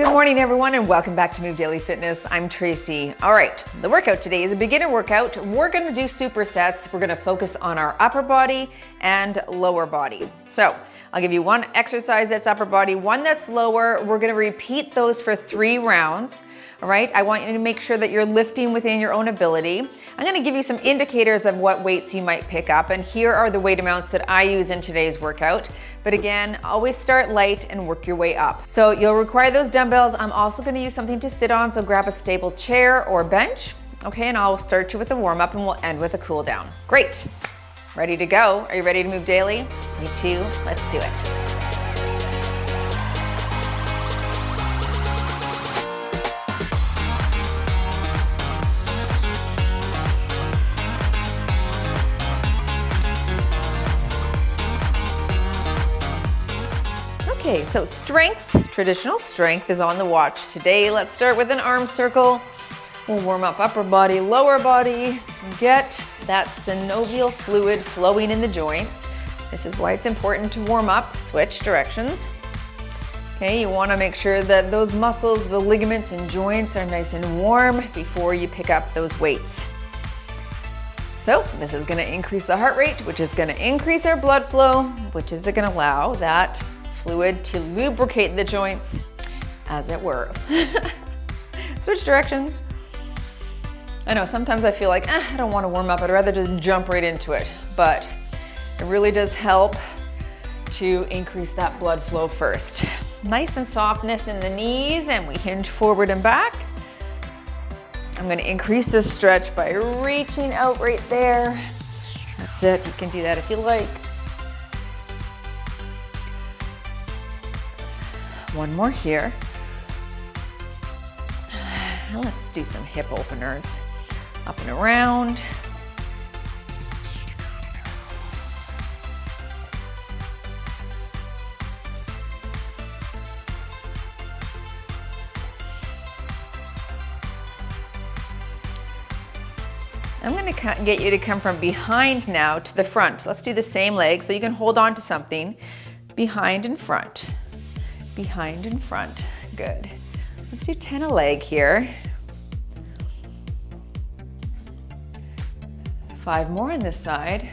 Good morning, everyone, and welcome back to Move Daily Fitness. I'm Tracy. All right, the workout today is a beginner workout. We're gonna do supersets. We're gonna focus on our upper body and lower body. So I'll give you one exercise that's upper body, one that's lower. We're gonna repeat those for 3 rounds. All right, I want you to make sure that you're lifting within your own ability. I'm gonna give you some indicators of what weights you might pick up, and here are the weight amounts that I use in today's workout. But again, always start light and work your way up. So you'll require those dumbbells. I'm also gonna use something to sit on, so grab a stable chair or bench. Okay, and I'll start you with a warm up and we'll end with a cool down. Great, ready to go? Are you ready to move daily? Me too, let's do it. Okay, so strength, traditional strength is on the watch today. Let's start with an arm circle. We'll warm up upper body, lower body, get that synovial fluid flowing in the joints. This is why it's important to warm up, switch directions. Okay, you wanna make sure that those muscles, the ligaments and joints are nice and warm before you pick up those weights. So this is gonna increase the heart rate, which is gonna increase our blood flow, which is gonna allow that fluid to lubricate the joints, as it were. Switch directions. I know sometimes I feel like, I don't want to warm up, I'd rather just jump right into it. But it really does help to increase that blood flow first. Nice and softness in the knees, and we hinge forward and back. I'm going to increase this stretch by reaching out right there. That's it, you can do that if you like. One more here. Now let's do some hip openers. Up and around. I'm going to get you to come from behind now to the front. Let's do the same leg so you can hold on to something. Behind and front. Behind and front, good. Let's do 10 a leg here. 5 more on this side.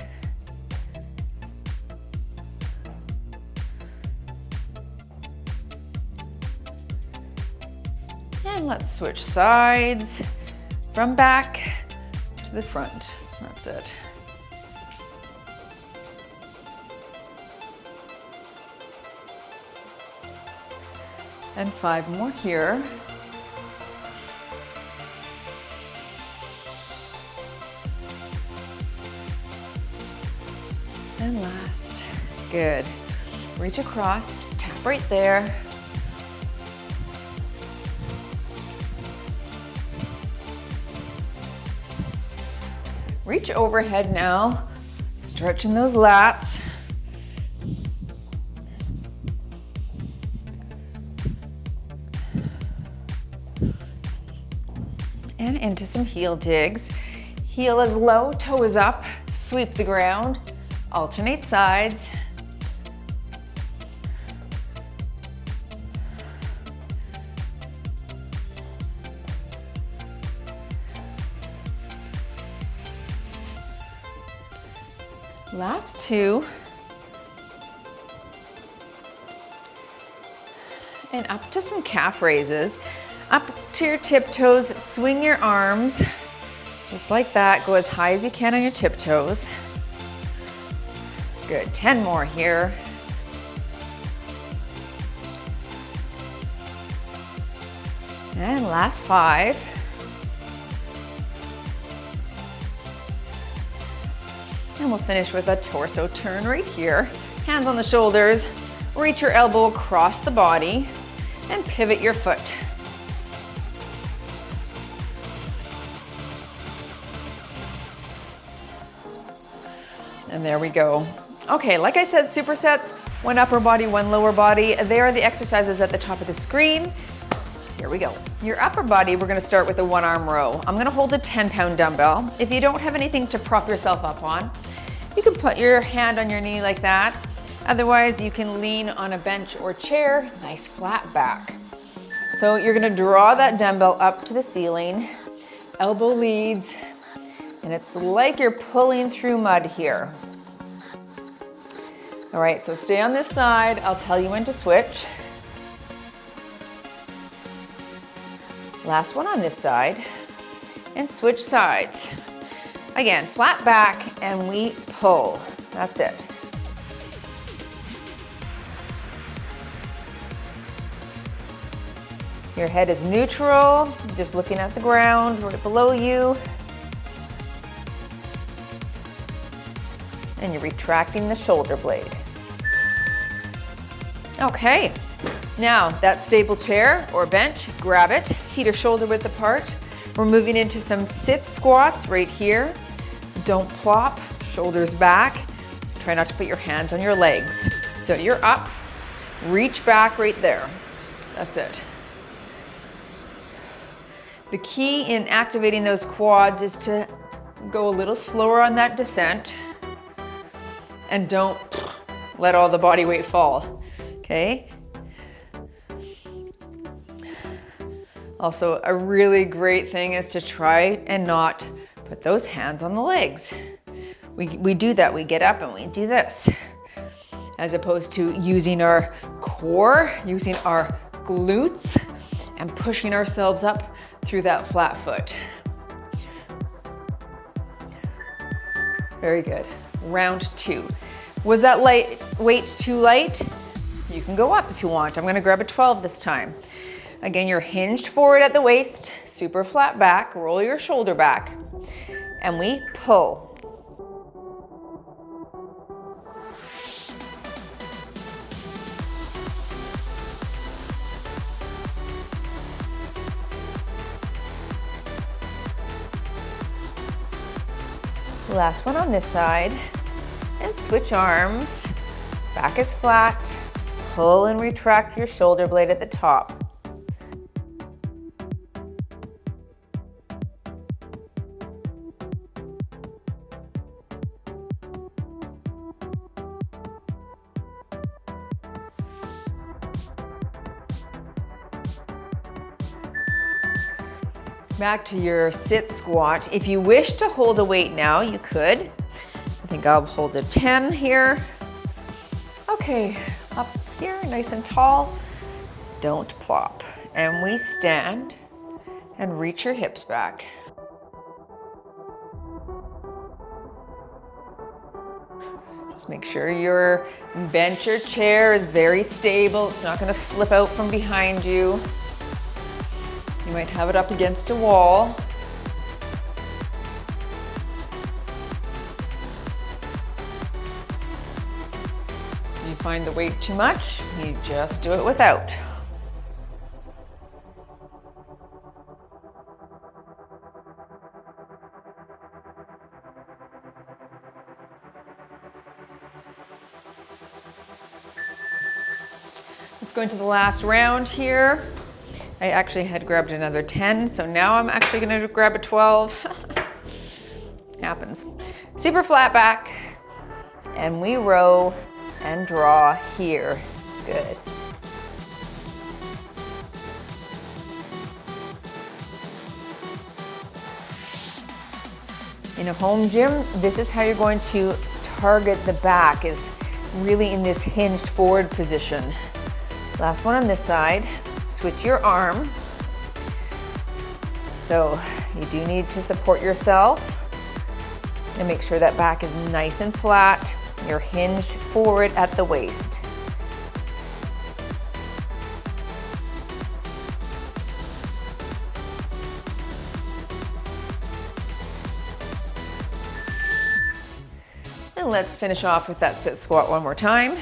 And let's switch sides from back to the front. That's it. And 5 more here. And last, good. Reach across, tap right there. Reach overhead now, stretching those lats. And into some heel digs. Heel is low, toe is up, sweep the ground, alternate sides. Last 2. And up to some calf raises. Up to your tiptoes, swing your arms, just like that. Go as high as you can on your tiptoes. Good, 10 more here. And last 5. And we'll finish with a torso turn right here. Hands on the shoulders, reach your elbow across the body, and pivot your foot. And there we go. Okay, like I said, supersets, 1 upper body, 1 lower body. They are the exercises at the top of the screen. Here we go. Your upper body, we're gonna start with a 1-arm row. I'm gonna hold a 10-pound dumbbell. If you don't have anything to prop yourself up on, you can put your hand on your knee like that. Otherwise, you can lean on a bench or chair, nice flat back. So you're gonna draw that dumbbell up to the ceiling, elbow leads, and it's like you're pulling through mud here. All right, so stay on this side. I'll tell you when to switch. Last one on this side, and switch sides. Again, flat back, and we pull. That's it. Your head is neutral, just looking at the ground right below you. And you're retracting the shoulder blade. Okay, now that stable chair or bench, grab it, feet are shoulder width apart. We're moving into some sit squats right here. Don't plop, shoulders back. Try not to put your hands on your legs. So you're up, reach back right there. That's it. The key in activating those quads is to go a little slower on that descent and don't let all the body weight fall, okay? Also, a really great thing is to try and not put those hands on the legs. We do that, we get up and we do this, as opposed to using our core, using our glutes, and pushing ourselves up through that flat foot. Very good. Round 2. Was that weight too light? You can go up if you want. I'm gonna grab a 12 this time. Again, you're hinged forward at the waist, super flat back, roll your shoulder back, and we pull. Last one on this side, and switch arms. Back is flat, pull and retract your shoulder blade at the top. Back to your sit squat. If you wish to hold a weight now, you could. I think I'll hold a 10 here. Okay, up here, nice and tall. Don't plop. And we stand and reach your hips back. Just make sure your bench or chair is very stable. It's not gonna slip out from behind you. You might have it up against a wall. If you find the weight too much, you just do it without. Let's go into the last round here. I actually had grabbed another 10, so now I'm actually gonna grab a 12. Happens. Super flat back, and we row and draw here. Good. In a home gym, this is how you're going to target the back, is really in this hinged forward position. Last one on this side. Switch your arm. So you do need to support yourself and make sure that back is nice and flat. You're hinged forward at the waist. And let's finish off with that sit squat one more time.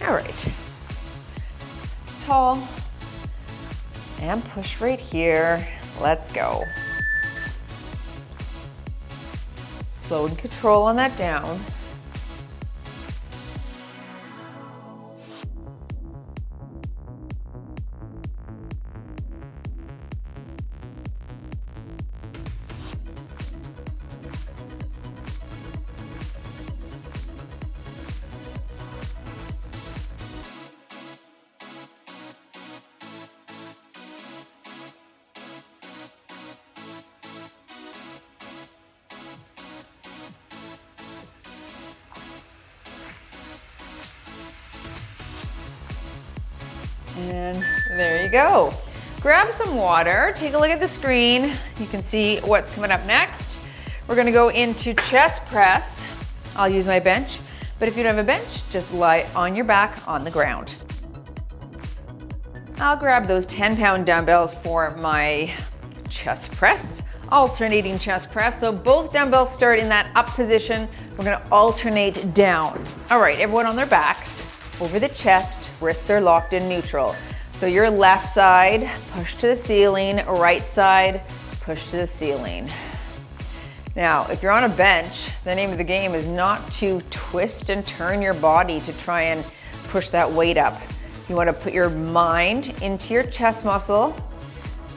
All right. Tall, and push right here. Let's go. Slow and control on that down. And there you go. Grab some water, take a look at the screen. You can see what's coming up next. We're gonna go into chest press. I'll use my bench, but if you don't have a bench, just lie on your back on the ground. I'll grab those 10-pound dumbbells for my chest press, alternating chest press. So both dumbbells start in that up position. We're gonna alternate down. All right, everyone on their backs, over the chest, wrists are locked in neutral. So your left side, push to the ceiling, right side, push to the ceiling. Now, if you're on a bench, the name of the game is not to twist and turn your body to try and push that weight up. You want to put your mind into your chest muscle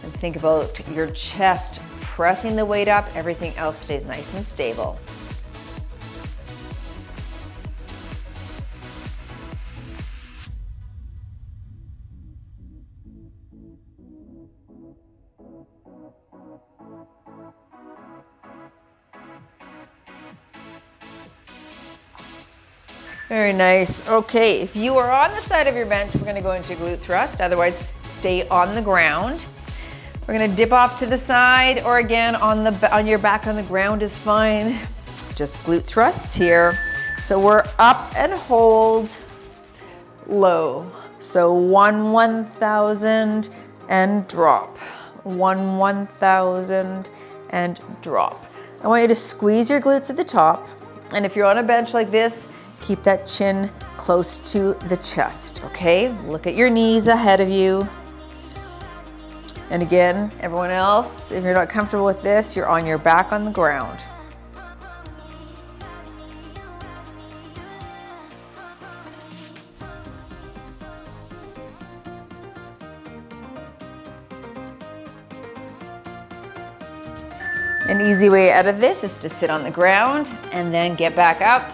and think about your chest pressing the weight up. Everything else stays nice and stable. Very nice. Okay, if you are on the side of your bench, we're gonna go into glute thrust. Otherwise, stay on the ground. We're gonna dip off to the side, or again, on your back on the ground is fine. Just glute thrusts here. So we're up and hold low. So 1,000 and drop. 1,000 and drop. I want you to squeeze your glutes at the top. And if you're on a bench like this, keep that chin close to the chest, okay? Look at your knees ahead of you. And again, everyone else, if you're not comfortable with this, you're on your back on the ground. An easy way out of this is to sit on the ground and then get back up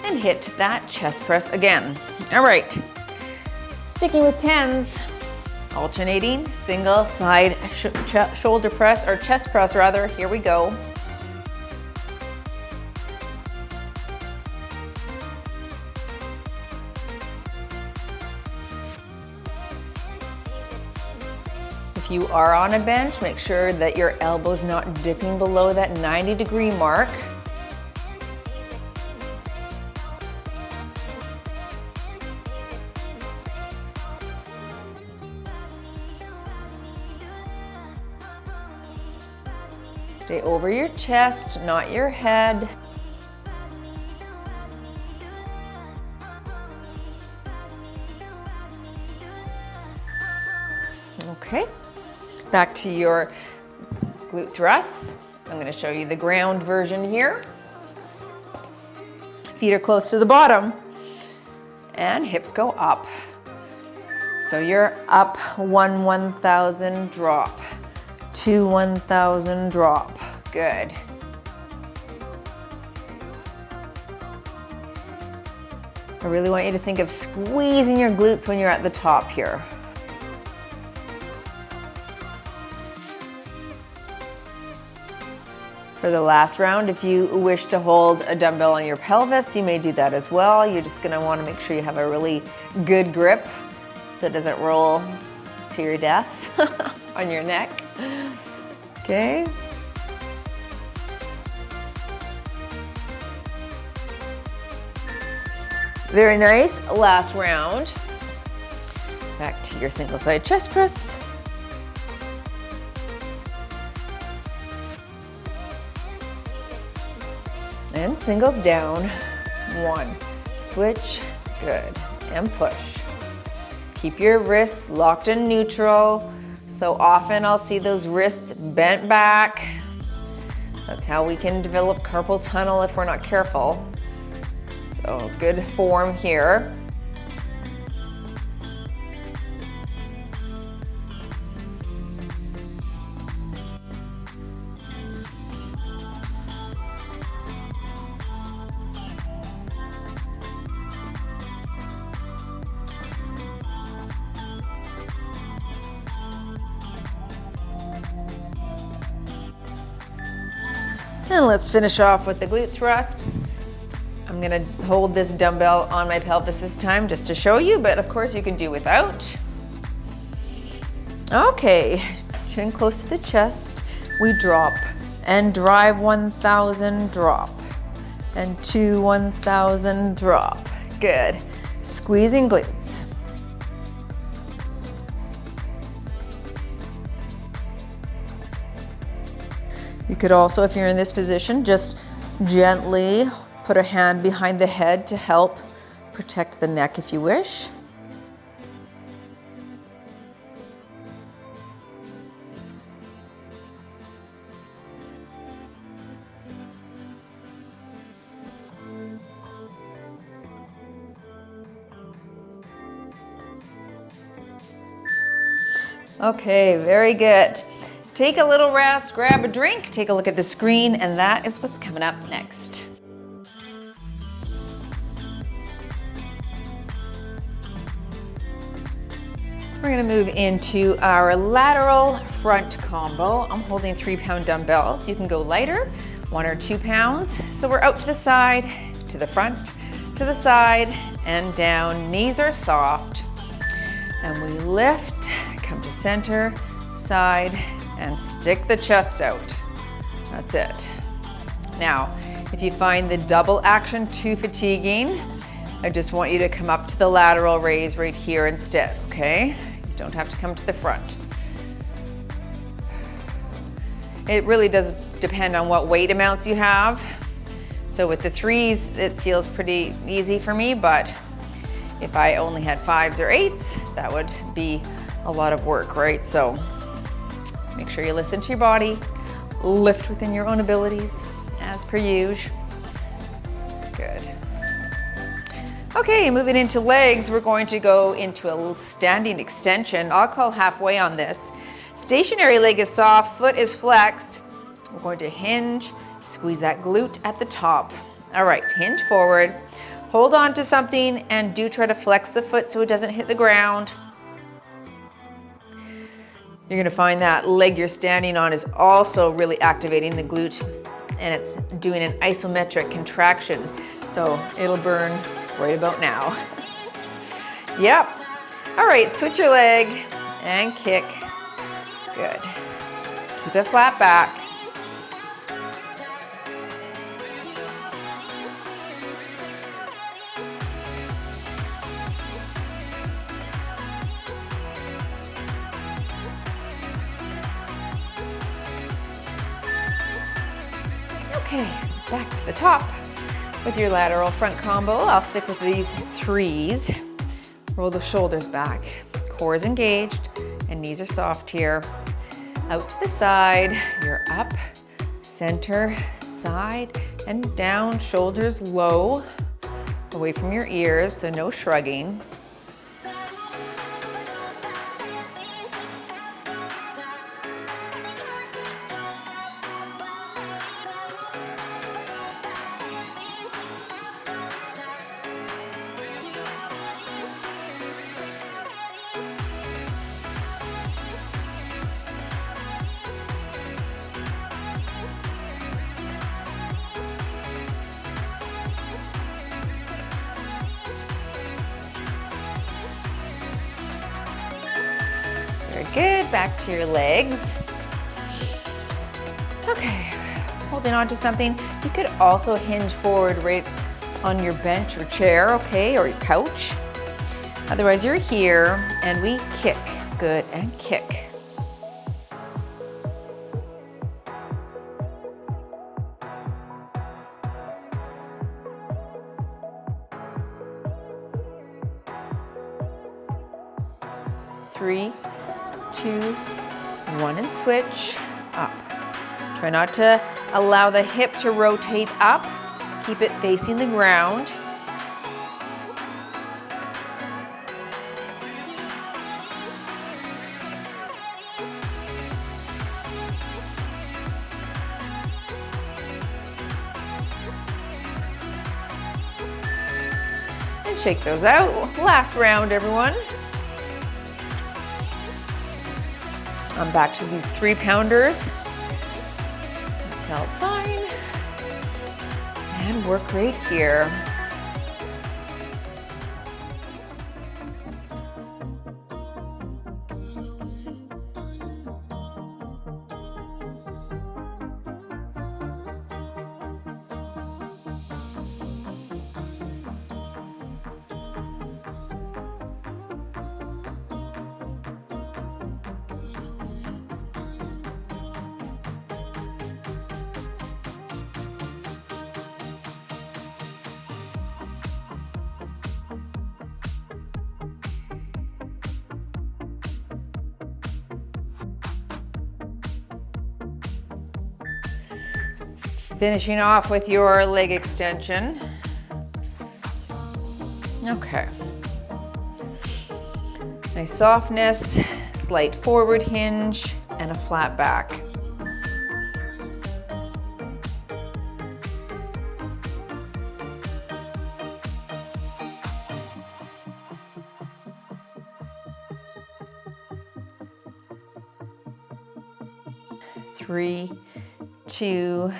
and hit that chest press again. All right, sticking with 10s, alternating single side shoulder press, or chest press rather, here we go. If you are on a bench, make sure that your elbow's not dipping below that 90-degree mark. Stay over your chest, not your head. Okay, back to your glute thrusts. I'm going to show you the ground version here. Feet are close to the bottom and hips go up. So you're up 1,000 drop. 1,000 drop. Good. I really want you to think of squeezing your glutes when you're at the top here. For the last round, if you wish to hold a dumbbell on your pelvis, you may do that as well. You're just gonna wanna make sure you have a really good grip so it doesn't roll to your death on your neck. Okay. Very nice. Last round. Back to your single side chest press. And singles down. 1. Switch. Good. And push. Keep your wrists locked in neutral. So often I'll see those wrists bent back. That's how we can develop carpal tunnel if we're not careful. So good form here. And let's finish off with the glute thrust. I'm gonna hold this dumbbell on my pelvis this time just to show you, but of course you can do without. Okay, chin close to the chest. We drop and drive 1,000, drop. And 2, 1,000, drop. Good. Squeezing glutes. You could also, if you're in this position, just gently put a hand behind the head to help protect the neck if you wish. Okay, very good. Take a little rest, grab a drink, take a look at the screen, and that is what's coming up next. We're gonna move into our lateral front combo. I'm holding 3-pound dumbbells. You can go lighter, 1 or 2 pounds. So we're out to the side, to the front, to the side, and down. Knees are soft. And we lift, come to center, side, and stick the chest out. That's it. Now, if you find the double action too fatiguing, I just want you to come up to the lateral raise right here instead, okay? You don't have to come to the front. It really does depend on what weight amounts you have. So with the 3s, it feels pretty easy for me, but if I only had 5s or 8s, that would be a lot of work, right? So make sure you listen to your body, lift within your own abilities, as per usual. Good. Okay, moving into legs, we're going to go into a little standing extension. I'll call halfway on this. Stationary leg is soft, foot is flexed. We're going to hinge, squeeze that glute at the top. All right, hinge forward, hold on to something, and do try to flex the foot so it doesn't hit the ground. You're gonna find that leg you're standing on is also really activating the glute, and it's doing an isometric contraction. So it'll burn right about now. Yep. All right, switch your leg and kick. Good. Keep it flat back. Okay, back to the top with your lateral front combo. I'll stick with these 3s. Roll the shoulders back. Core is engaged and knees are soft here. Out to the side, you're up, center, side, and down. Shoulders low, away from your ears, so no shrugging. Good, back to your legs. Okay, holding on to something. You could also hinge forward right on your bench or chair, okay, or your couch. Otherwise, you're here and we kick. Good, and kick. Three, 2, 1, and switch, up. Try not to allow the hip to rotate up. Keep it facing the ground. And shake those out. Last round, everyone. I'm back to these 3-pounders. Felt fine. And work right here. Finishing off with your leg extension. Okay. Nice softness, slight forward hinge, and a flat back. Three, 2,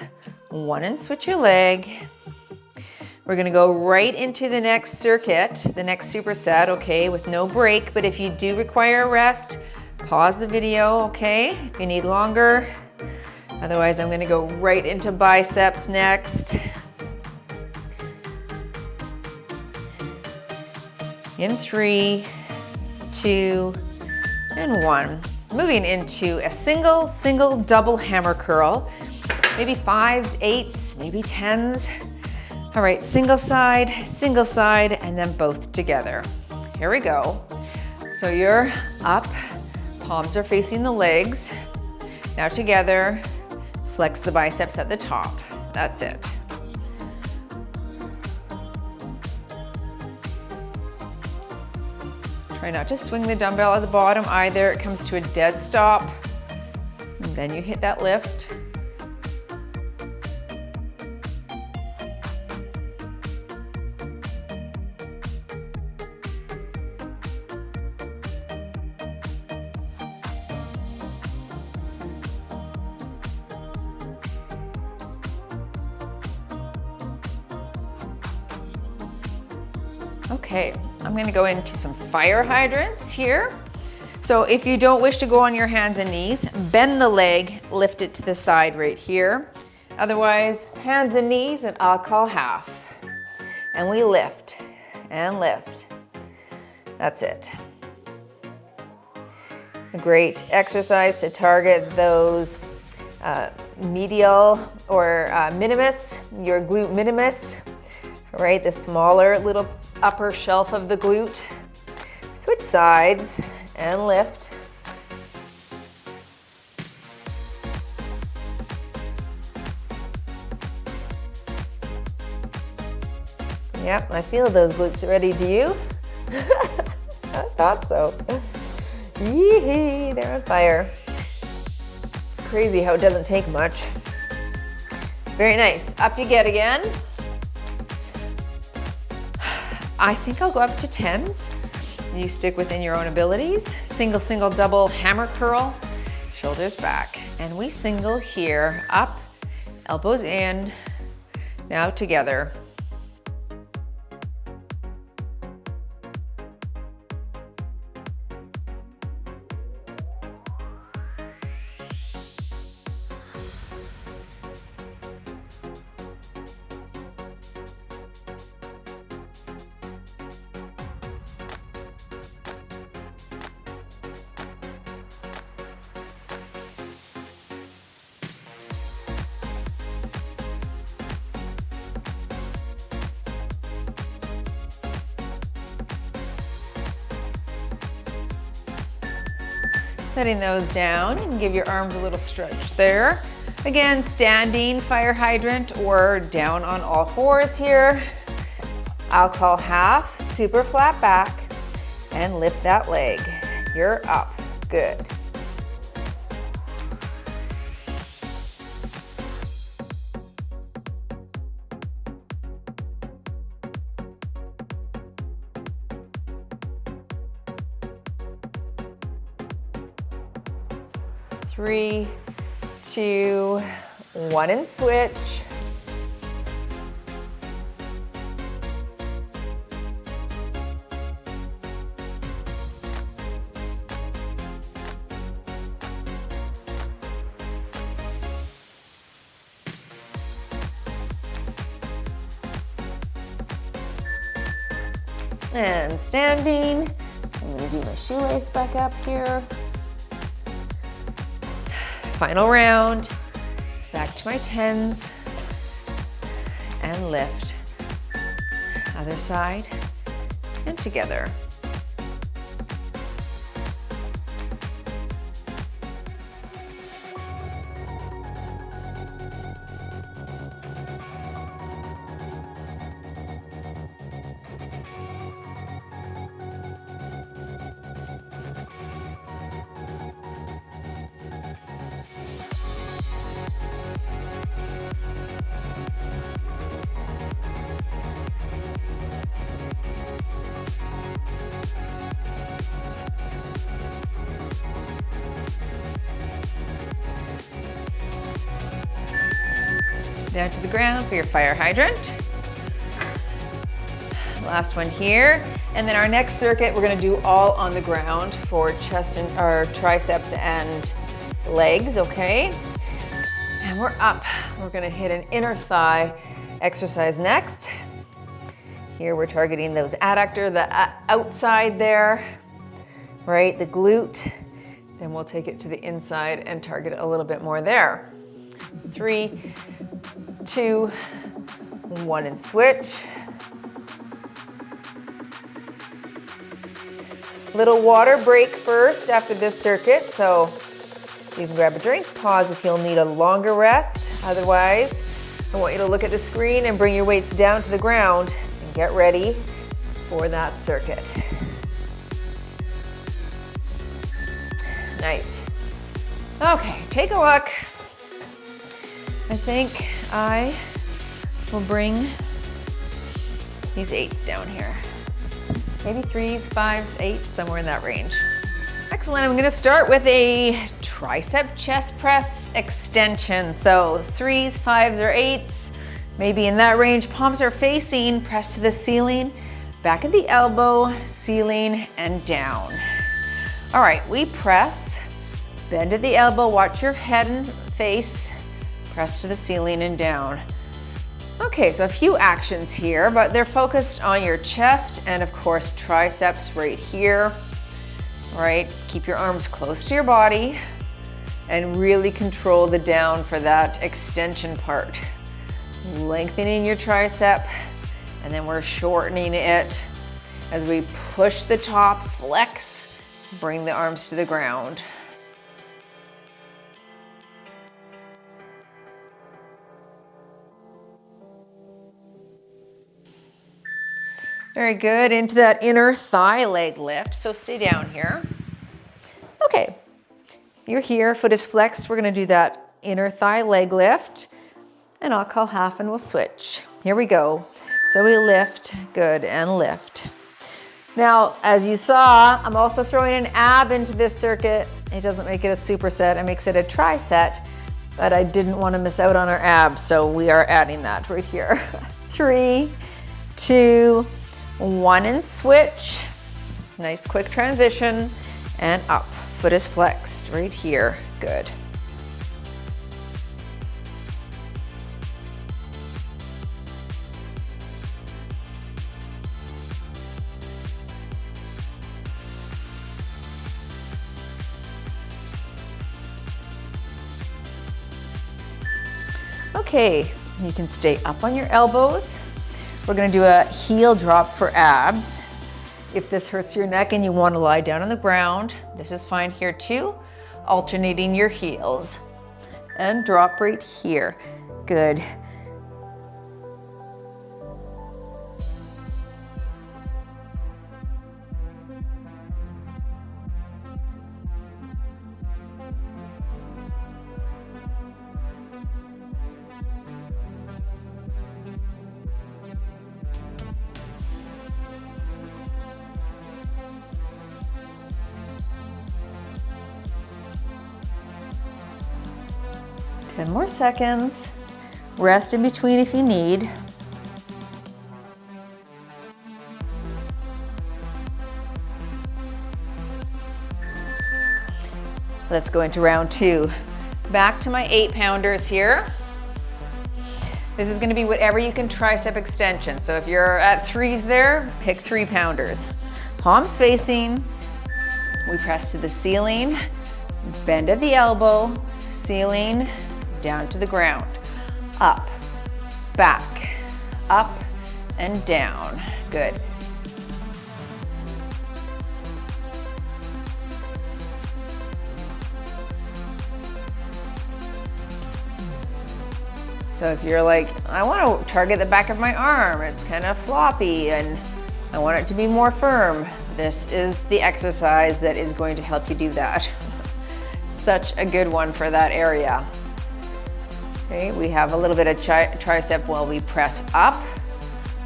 1, and switch your leg. We're gonna go right into the next circuit, the next superset, okay, with no break, but if you do require a rest, pause the video, okay, if you need longer. Otherwise, I'm gonna go right into biceps next. In 3, 2, and 1. Moving into a single, double hammer curl. Maybe 5s, 8s, maybe 10s. All right, single side, and then both together. Here we go. So you're up, palms are facing the legs. Now together, flex the biceps at the top. That's it. Try not to swing the dumbbell at the bottom either. It comes to a dead stop. And then you hit that lift. Okay, I'm gonna go into some fire hydrants here. So if you don't wish to go on your hands and knees, bend the leg, lift it to the side right here. Otherwise, hands and knees, and I'll call half. And we lift and lift. That's it. A great exercise to target those medial or minimus, your glute minimus, right? The smaller little upper shelf of the glute. Switch sides and lift. Yep, I feel those glutes already. Do you? I thought so. Yee-hee, they're on fire. It's crazy how it doesn't take much. Very nice. Up you get again. I think I'll go up to 10s. You stick within your own abilities. Single, double hammer curl, shoulders back. And we single here, up, elbows in, now together. Setting those down, and give your arms a little stretch there. Again, standing fire hydrant or down on all fours here. I'll call half, super flat back, and lift that leg. You're up, good. Three, 2, 1, and switch. And standing, I'm gonna do my shoelace back up here. Final round, back to my 10s, and lift. Other side, and together. Down to the ground for your fire hydrant. Last one here. And then our next circuit, we're gonna do all on the ground for chest and our triceps and legs, okay? And we're up. We're gonna hit an inner thigh exercise next. Here we're targeting those adductor, the outside there, right? The glute. Then we'll take it to the inside and target a little bit more there. 3, 2, 1, and switch. Little water break first after this circuit, so you can grab a drink, pause if you'll need a longer rest. Otherwise, I want you to look at the screen and bring your weights down to the ground and get ready for that circuit. Nice. Okay, take a look. I think I will bring these 8s down here. Maybe 3s, 5s, 8s, somewhere in that range. Excellent, I'm gonna start with a tricep chest press extension. So 3s, 5s, or 8s, maybe in that range. Palms are facing, press to the ceiling, back at the elbow, ceiling, and down. All right, we press, bend at the elbow, watch your head and face, press to the ceiling and down. Okay, so a few actions here, but they're focused on your chest and of course triceps right here, right? Keep your arms close to your body and really control the down for that extension part. Lengthening your tricep, and then we're shortening it as we push the top, flex, bring the arms to the ground. Very good, into that inner thigh leg lift. So stay down here. Okay, you're here, foot is flexed. We're gonna do that inner thigh leg lift, and I'll call half and we'll switch. Here we go. So we lift, good, and lift. Now, as you saw, I'm also throwing an ab into this circuit. It doesn't make it a superset, it makes it a triset, but I didn't want to miss out on our abs, so we are adding that right here. 3, 2, 1, and switch. Nice quick transition, and up. Foot is flexed right here, good. Okay, you can stay up on your elbows. We're gonna do a heel drop for abs. If this hurts your neck and you wanna lie down on the ground, this is fine here too. Alternating your heels. And drop right here, good. Ten more seconds. Rest in between if you need. Let's go into round 2. Back to my 8-pounders here. This is gonna be whatever you can tricep extension. So if you're at 3s there, pick 3-pounders. Palms facing, we press to the ceiling, bend at the elbow, ceiling, down to the ground, up, back, up, and down. Good. So if you're like, I want to target the back of my arm, it's kind of floppy and I want it to be more firm, this is the exercise that is going to help you do that. Such a good one for that area. Okay, we have a little bit of tricep while we press up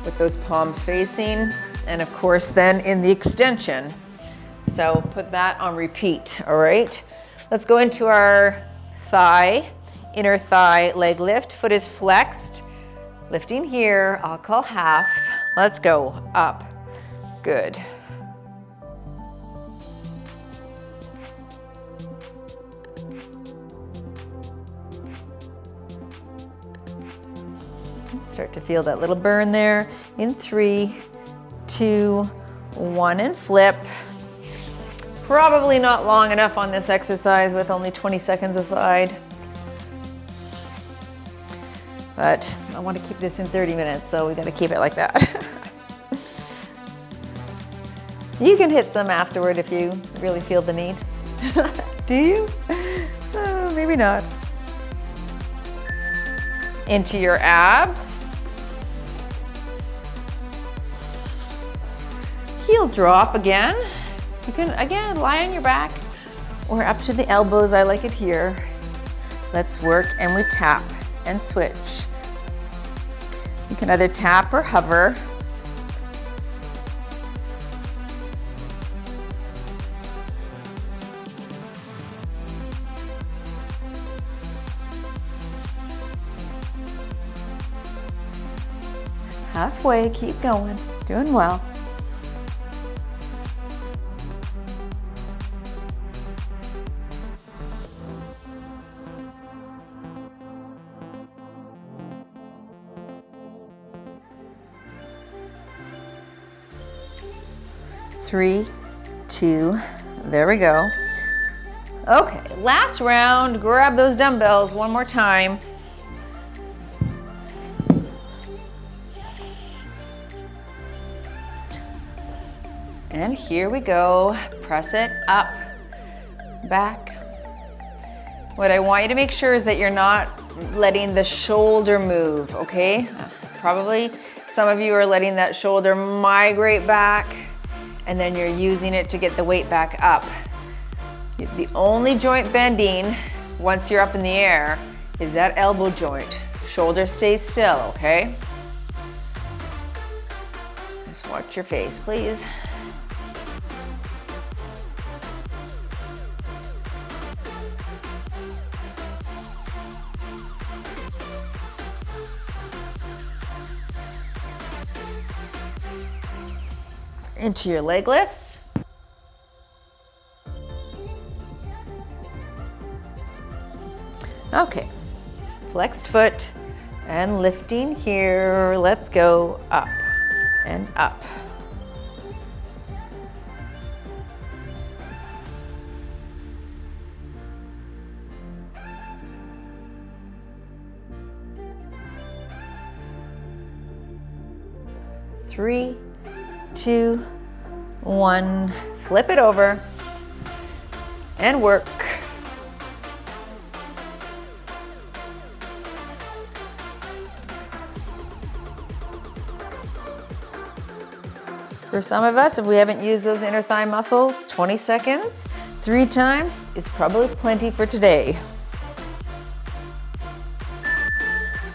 with those palms facing, and of course then in the extension. So put that on repeat, all right? Let's go into our thigh inner thigh leg lift. Foot is flexed. Lifting here, I'll call half. Let's go, up, good. Start to feel that little burn there. In 3, 2, 1, and flip. Probably not long enough on this exercise with only 20 seconds aside. But I want to keep this in 30 minutes, so we got to keep it like that. You can hit some afterward if you really feel the need. Do you? Maybe not. Into your abs. Heel drop again. You can, again, lie on your back or up to the elbows. I like it here. Let's work, and we tap and switch. You can either tap or hover. Halfway, keep going, doing well. Three, 2, there we go. Okay, last round, grab those dumbbells one more time. And here we go, press it up, back. What I want you to make sure is that you're not letting the shoulder move, okay? Probably some of you are letting that shoulder migrate back, and then you're using it to get the weight back up. The only joint bending once you're up in the air is that elbow joint. Shoulder stays still, okay? Just watch your face, please. Into your leg lifts. Okay, flexed foot and lifting here. Let's go up and up. Three, 2, 1, flip it over and work. For some of us, if we haven't used those inner thigh muscles, 20 seconds, 3 times is probably plenty for today.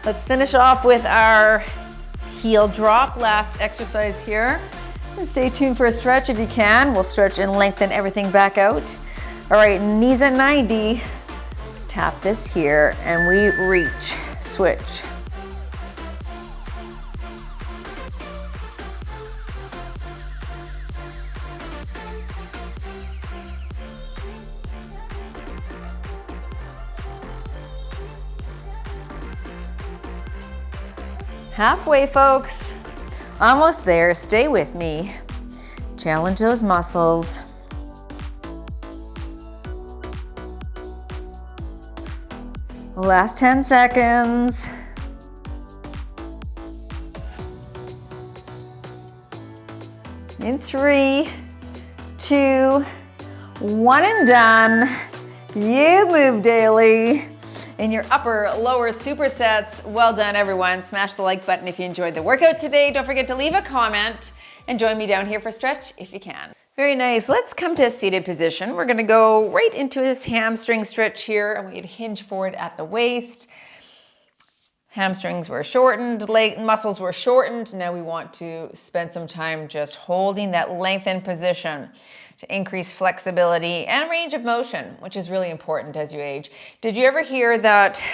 Let's finish off with our heel drop, last exercise here. And stay tuned for a stretch if you can. We'll stretch and lengthen everything back out. All right, knees at 90. Tap this here and we reach, switch. Halfway, folks. Almost there, stay with me. Challenge those muscles. Last 10 seconds. In 3, 2, 1 and done. You move daily. In your upper, lower supersets. Well done, everyone. Smash the like button if you enjoyed the workout today. Don't forget to leave a comment and join me down here for stretch if you can. Very nice. Let's come to a seated position. We're gonna go right into this hamstring stretch here. I want you to hinge forward at the waist. Hamstrings were shortened, leg muscles were shortened. Now we want to spend some time just holding that lengthened position to increase flexibility and range of motion, which is really important as you age. Did you ever hear that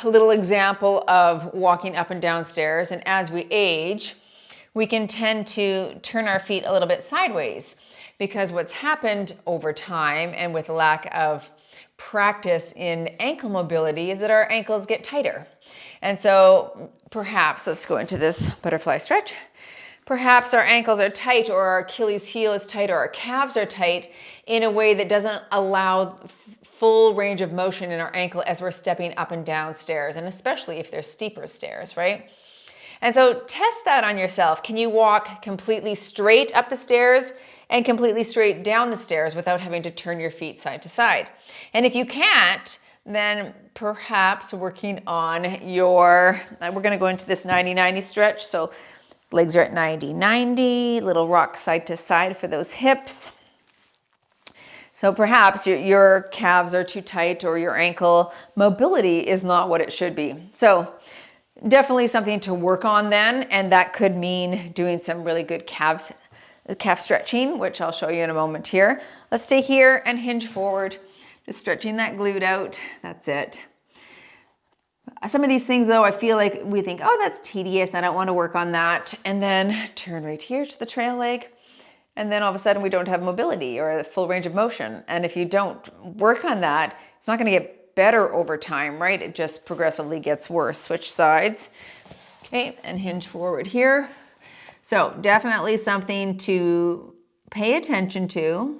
little example of walking up and down stairs? And as we age, we can tend to turn our feet a little bit sideways, because what's happened over time and with lack of practice in ankle mobility is that our ankles get tighter. And so perhaps, let's go into this butterfly stretch. Perhaps our ankles are tight, or our Achilles heel is tight, or our calves are tight in a way that doesn't allow full range of motion in our ankle as we're stepping up and down stairs, and especially if they're steeper stairs, right? And so test that on yourself. Can you walk completely straight up the stairs and completely straight down the stairs without having to turn your feet side to side? And if you can't, then perhaps working on your, we're gonna go into this 90-90 stretch. So legs are at 90-90, little rock side to side for those hips. So perhaps your calves are too tight, or your ankle mobility is not what it should be. So definitely something to work on then, and that could mean doing some really good calf stretching, which I'll show you in a moment here. Let's stay here and hinge forward, just stretching that glute out. That's it. Some of these things though, I feel like we think, oh, that's tedious, I don't want to work on that. And then turn right here to the trail leg. And then all of a sudden we don't have mobility or a full range of motion. And if you don't work on that, it's not going to get better over time, right? It just progressively gets worse. Switch sides. Okay, and hinge forward here. So definitely something to pay attention to,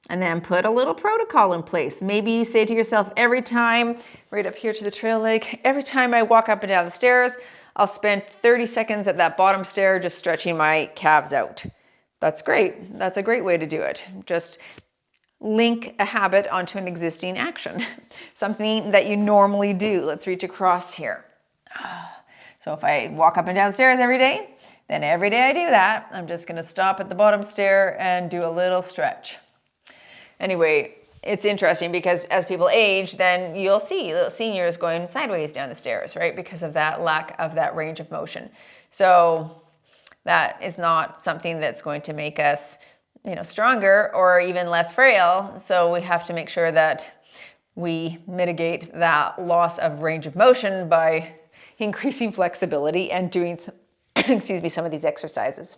and then put a little protocol in place. Maybe you say to yourself, every time, right up here to the trail leg, every time I walk up and down the stairs, I'll spend 30 seconds at that bottom stair just stretching my calves out. That's great. That's a great way to do it. Just link a habit onto an existing action, something that you normally do. Let's reach across here. So if I walk up and down stairs every day, then every day I do that, I'm just gonna stop at the bottom stair and do a little stretch. Anyway, it's interesting because as people age, then you'll see little seniors going sideways down the stairs, right? Because of that lack of that range of motion. So that is not something that's going to make us, stronger or even less frail. So we have to make sure that we mitigate that loss of range of motion by increasing flexibility and doing some, some of these exercises.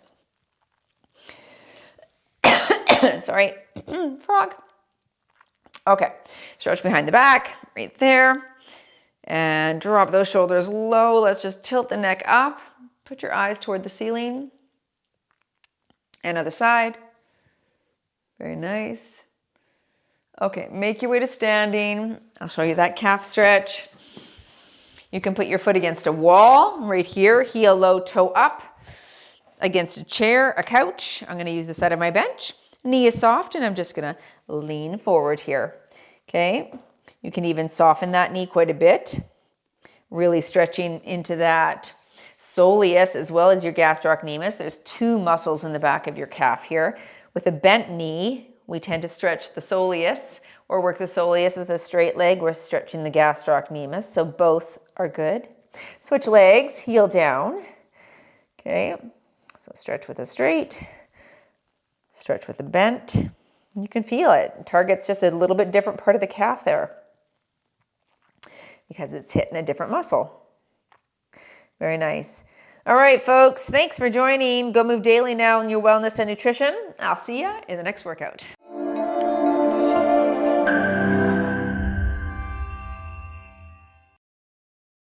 Sorry, frog. Okay, stretch behind the back, right there. And drop those shoulders low. Let's just tilt the neck up. Put your eyes toward the ceiling. And other side. Very nice. Okay, make your way to standing. I'll show you that calf stretch. You can put your foot against a wall right here, heel low, toe up, against a chair, a couch. I'm gonna use the side of my bench. Knee is soft, and I'm just gonna lean forward here, okay? You can even soften that knee quite a bit, really stretching into that soleus as well as your gastrocnemius. There's two muscles in the back of your calf here. With a bent knee, we tend to stretch the soleus or work the soleus. With a straight leg, we're stretching the gastrocnemius, so both are good. Switch legs, heel down. Okay, so stretch with a straight, stretch with a bent. You can feel it. Target's just a little bit different part of the calf there because it's hitting a different muscle. Very nice. All right, folks, thanks for joining. Go Move Daily now in your wellness and nutrition. I'll see you in the next workout.